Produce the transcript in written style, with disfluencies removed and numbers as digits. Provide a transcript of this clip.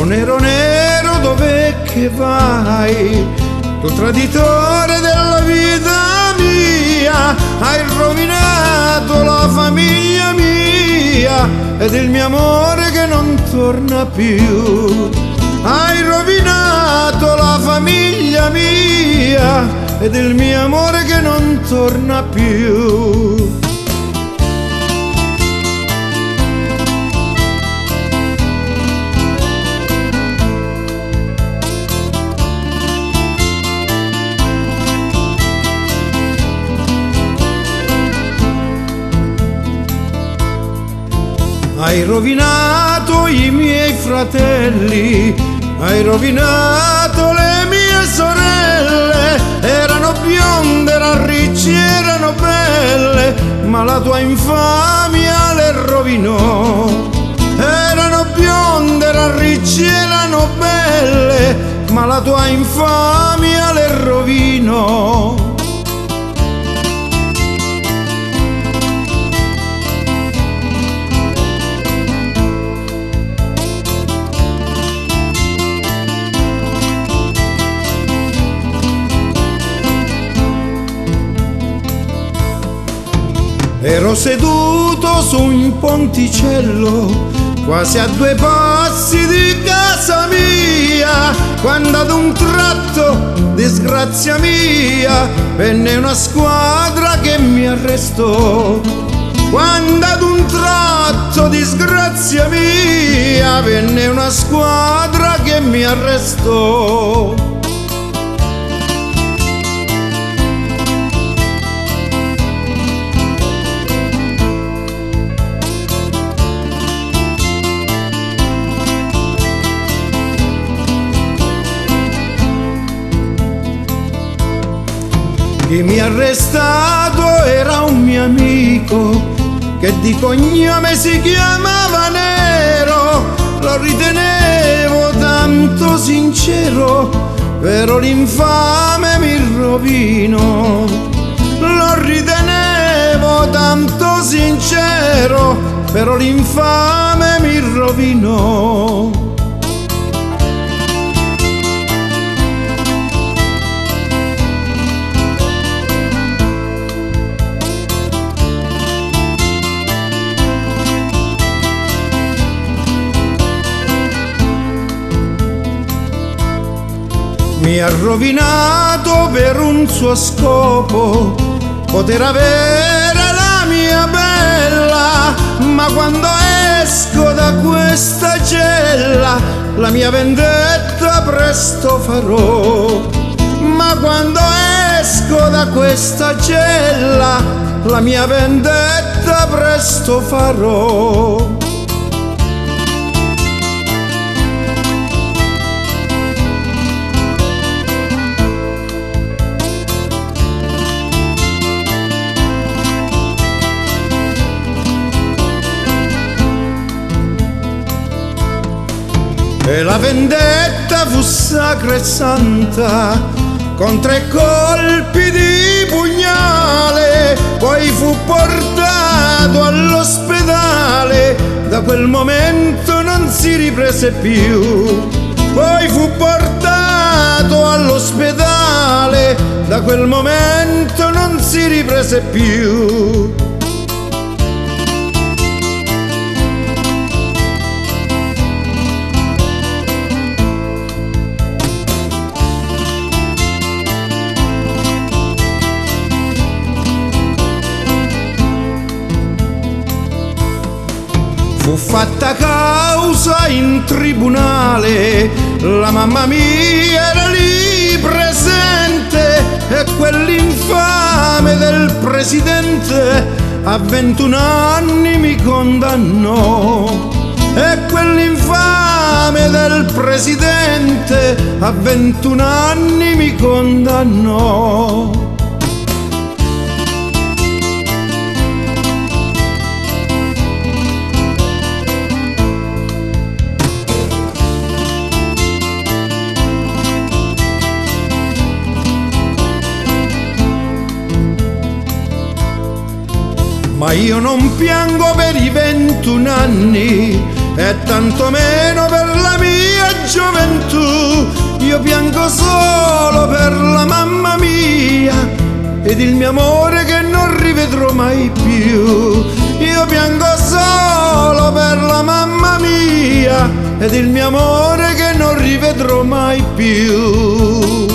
nero nero dov'è che vai? Tu traditore della vita mia, hai rovinato la famiglia mia ed il mio amore che non torna più. Hai rovinato la famiglia mia ed il mio amore che non torna più. Hai rovinato i miei fratelli, hai rovinato le mie sorelle, erano bionde, erano ricci, erano belle, ma la tua infamia le rovinò. Erano bionde, erano ricci, erano belle, ma la tua infamia le rovinò. Ero seduto su un ponticello, quasi a 2 passi di casa mia, quando ad un tratto, disgrazia mia, venne una squadra che mi arrestò. Quando ad un tratto, disgrazia mia, venne una squadra che mi arrestò. Chi mi ha arrestato era un mio amico che di cognome si chiamava Nero. Lo ritenevo tanto sincero, però l'infame mi rovinò. Lo ritenevo tanto sincero, però l'infame mi rovinò. Mi ha rovinato per un suo scopo, poter avere la mia bella, ma quando esco da questa cella la mia vendetta presto farò. Ma quando esco da questa cella la mia vendetta presto farò. E la vendetta fu sacra e santa, con 3 colpi di pugnale, poi fu portato all'ospedale, da quel momento non si riprese più. Poi fu portato all'ospedale, da quel momento non si riprese più. Fu fatta causa in tribunale, la mamma mia era lì presente e quell'infame del presidente a 21 anni mi condannò. E quell'infame del presidente a 21 anni mi condannò. Ma io non piango per i 21 anni e tantomeno per la mia gioventù. Io piango solo per la mamma mia ed il mio amore che non rivedrò mai più. Io piango solo per la mamma mia ed il mio amore che non rivedrò mai più.